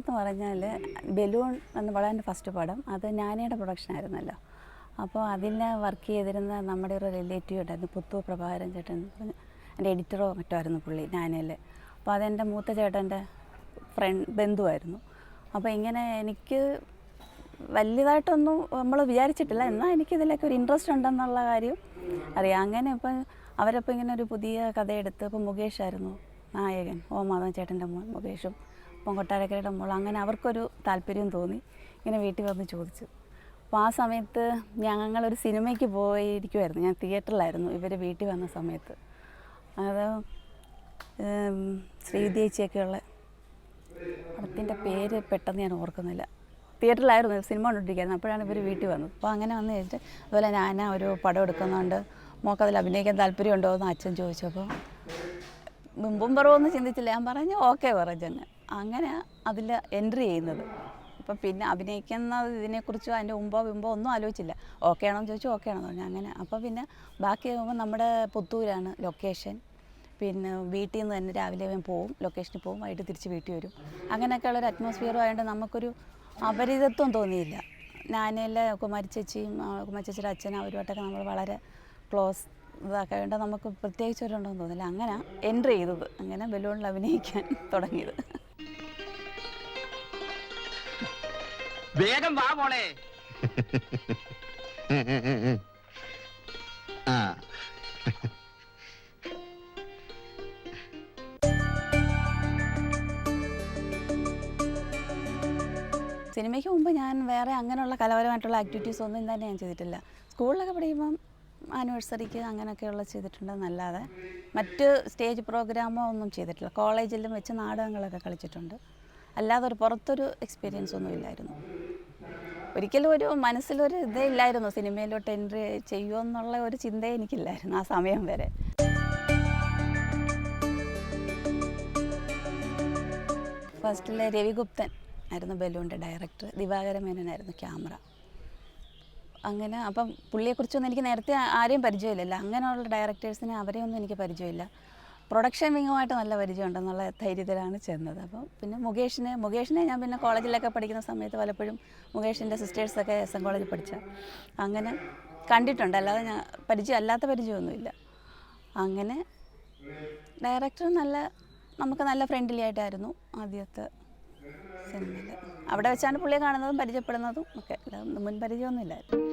എന്ന് പറഞ്ഞാൽ ബലൂൺ എന്ന് പറയാൻ ഫസ്റ്റ് പടം അത് നാനയുടെ പ്രൊഡക്ഷനായിരുന്നല്ലോ. അപ്പോൾ അതിൽ വർക്ക് ചെയ്തിരുന്ന നമ്മുടെ ഒരു റിലേറ്റീവ് ഉണ്ടായിരുന്നു, പുത്തൂർ പ്രഭാകരൻ ചേട്ടൻ എന്ന് പറഞ്ഞ്, എൻ്റെ എഡിറ്ററോ മറ്റോ ആയിരുന്നു പുള്ളി നാനയിൽ. അപ്പോൾ അതെൻ്റെ മൂത്ത ചേട്ടൻ്റെ ബന്ധുവായിരുന്നു. അപ്പോൾ ഇങ്ങനെ എനിക്ക് വലിയതായിട്ടൊന്നും നമ്മൾ വിചാരിച്ചിട്ടില്ല, എന്നാൽ എനിക്കിതിലൊക്കെ ഒരു ഇൻട്രസ്റ്റ് ഉണ്ടെന്നുള്ള കാര്യം അറിയാം. അങ്ങനെ ഇപ്പം അവരപ്പോൾ ഇങ്ങനെ ഒരു പുതിയ കഥയെടുത്ത്, ഇപ്പോൾ മുകേഷായിരുന്നു നായകൻ, മാധവൻ ചേട്ടൻ്റെ മോൻ മുകേഷും, ഇപ്പം കൊട്ടാരക്കരയുടെ മോൾ, അങ്ങനെ അവർക്കൊരു താല്പര്യം തോന്നി, ഇങ്ങനെ വീട്ടിൽ വന്ന് ചോദിച്ചു. അപ്പോൾ ആ സമയത്ത് ഞങ്ങളൊരു സിനിമയ്ക്ക് പോയിരിക്കുമായിരുന്നു, ഞാൻ തിയേറ്ററിലായിരുന്നു ഇവർ വീട്ടിൽ വന്ന സമയത്ത്. അത് ശ്രീദേച്ചിയൊക്കെയുള്ള പടത്തിൻ്റെ പേര് പെട്ടെന്ന് ഞാൻ ഓർക്കുന്നില്ല. തിയേറ്ററിലായിരുന്നു സിനിമ കണ്ടുകൊണ്ടിരിക്കുന്നത്, അപ്പോഴാണ് ഇവർ വീട്ടിൽ വന്നത്. അപ്പോൾ അങ്ങനെ വന്നു കഴിഞ്ഞിട്ട് അതുപോലെ ഞാൻ ഒരു പടം എടുക്കുന്നുണ്ട്, മോക്കതിൽ അഭിനയിക്കാൻ താല്പര്യമുണ്ടോ എന്ന് അച്ഛൻ ചോദിച്ചപ്പോൾ മുമ്പും പുറമൊന്നും ചിന്തിച്ചില്ല, ഞാൻ പറഞ്ഞു ഓക്കെ പറഞ്ഞു. അങ്ങനെ അതിൽ എൻട്രി ചെയ്യുന്നത്. അപ്പം പിന്നെ അഭിനയിക്കുന്നത് ഇതിനെക്കുറിച്ചോ അതിൻ്റെ മുമ്പോ ഒന്നും ആലോചിച്ചില്ല. ഓക്കെ ആണോന്ന് ചോദിച്ചു, ഓക്കെ ആണെന്ന് പറഞ്ഞു. അങ്ങനെ അപ്പോൾ പിന്നെ ബാക്കി ആകുമ്പോൾ നമ്മുടെ പുത്തൂരാണ് ലൊക്കേഷൻ. പിന്നെ വീട്ടിൽ നിന്ന് തന്നെ രാവിലെ പോവും, ലൊക്കേഷനിൽ പോവും, വൈകിട്ട് തിരിച്ച് വീട്ടിൽ വരും. അങ്ങനെയൊക്കെയുള്ളൊരു അറ്റ്മോസ്ഫിയർ ആയതുകൊണ്ട് നമുക്കൊരു അപരിചിതത്വം തോന്നിയില്ല. നാനയിലെ കുമാരി ചേച്ചിയുടെ അച്ഛൻ അവരുമായിട്ടൊക്കെ നമ്മൾ വളരെ ക്ലോസ് ഇതൊക്കെ വേണ്ട, നമുക്ക് പ്രത്യേകിച്ച് വരുന്നുണ്ടോയെന്ന് തോന്നില്ല. അങ്ങനെ എൻട്രി ചെയ്തത്, അങ്ങനെ ബലൂണിൽ അഭിനയിക്കാൻ തുടങ്ങിയത്. വേഗം വാ മോളെ. സിനിമയ്ക്ക് മുമ്പ് ഞാൻ വേറെ അങ്ങനെയുള്ള കലാപരമായിട്ടുള്ള ആക്ടിവിറ്റീസ് ഒന്നും തന്നെ ഞാൻ ചെയ്തിട്ടില്ല. സ്കൂളിലൊക്കെ പഠിക്കുമ്പം ആനിവേഴ്സറിക്ക് അങ്ങനെയൊക്കെയുള്ള ചെയ്തിട്ടുണ്ടെന്നല്ലാതെ മറ്റ് സ്റ്റേജ് പ്രോഗ്രാമോ ഒന്നും ചെയ്തിട്ടില്ല. കോളേജിലും വെച്ച് നാടകങ്ങളൊക്കെ കളിച്ചിട്ടുണ്ട്, അല്ലാതെ ഒരു പുറത്തൊരു എക്സ്പീരിയൻസ് ഒന്നും ഇല്ലായിരുന്നു. ഒരിക്കലും ഒരു മനസ്സിലൊരു ഇതേ ഇല്ലായിരുന്നു സിനിമയിലോട്ട് എൻട്രി ചെയ്യുമെന്നുള്ള ഒരു ചിന്തയെ എനിക്കില്ലായിരുന്നു ആ സമയം വരെ. ഫസ്റ്റിൽ രവിഗുപ്തൻ ആയിരുന്നു ബലൂണിൻ്റെ ഡയറക്ടർ, ദിവാകര മേനോനായിരുന്നു ക്യാമറ. അങ്ങനെ അപ്പം പുള്ളിയെക്കുറിച്ചൊന്നും എനിക്ക് നേരത്തെ ആരെയും പരിചയമില്ലല്ലോ, അങ്ങനെയുള്ള ഡയറക്ടേഴ്സിനെ അവരെയൊന്നും എനിക്ക് പരിചയമില്ല. പ്രൊഡക്ഷൻ വിങ്ങുമായിട്ട് നല്ല പരിചയമുണ്ടെന്നുള്ള ധൈര്യത്തിലാണ് ചെന്നത്. അപ്പം പിന്നെ മുകേഷിനെ ഞാൻ പിന്നെ കോളേജിലൊക്കെ പഠിക്കുന്ന സമയത്ത് പലപ്പോഴും മുകേഷിൻ്റെ സിസ്റ്റേഴ്സൊക്കെ SM കോളേജിൽ പഠിച്ച അങ്ങനെ കണ്ടിട്ടുണ്ട്, അല്ലാതെ ഞാൻ അല്ലാത്ത പരിചയമൊന്നുമില്ല. അങ്ങനെ ഡയറക്ടർ നമുക്ക് നല്ല ഫ്രണ്ട്ലി ആയിട്ടായിരുന്നു ആദ്യത്തെ സിനിമയിൽ. അവിടെ വെച്ചാണ് പുള്ളിയെ കാണുന്നതും പരിചയപ്പെടുന്നതും ഒക്കെ, അല്ലാതെ മുൻ പരിചയമൊന്നുമില്ലായിരുന്നു.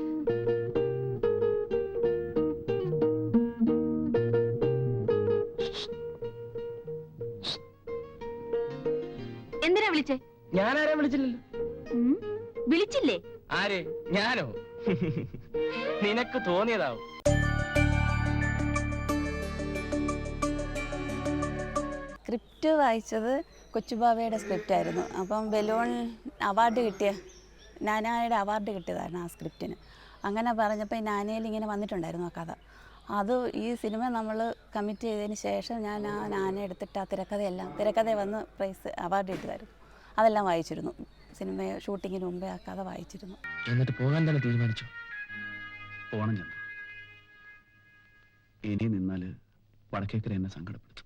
എന്തിനാ വിളിച്ചേ? ഞാനാരെ വിളിച്ചില്ലല്ലോ. വിളിച്ചില്ലേ? ആര്? ഞാനോ? നിനക്ക് തോന്നിയതാവും. സ്ക്രിപ്റ്റ് വായിച്ചത് കൊച്ചുബാവയുടെ സ്ക്രിപ്റ്റായിരുന്നു. അപ്പം ബലൂൺ അവാർഡ് നാനയുടെ അവാർഡ് കിട്ടിയതായിരുന്നു ആ സ്ക്രിപ്റ്റിന്. അങ്ങനെ പറഞ്ഞപ്പോൾ നാനയിൽ ഇങ്ങനെ വന്നിട്ടുണ്ടായിരുന്നു ആ കഥ. അത് ഈ സിനിമ നമ്മൾ കമ്മിറ്റ് ചെയ്തതിന് ശേഷം ഞാൻ ആ നാന എടുത്തിട്ട് ആ തിരക്കഥ വന്ന് അവാർഡ് കിട്ടിയതായിരുന്നു. അതെല്ലാം വായിച്ചിരുന്നു, സിനിമ ഷൂട്ടിങ്ങിന് മുമ്പേ ആ കഥ വായിച്ചിരുന്നു. എന്നിട്ട് പോകാൻ തന്നെ തീരുമാനിച്ചു? പോകണം ചന്ദ്ര, ഇനി നിന്നാൽ വടക്കേക്കര എന്നെ സങ്കടപ്പെടുത്തും.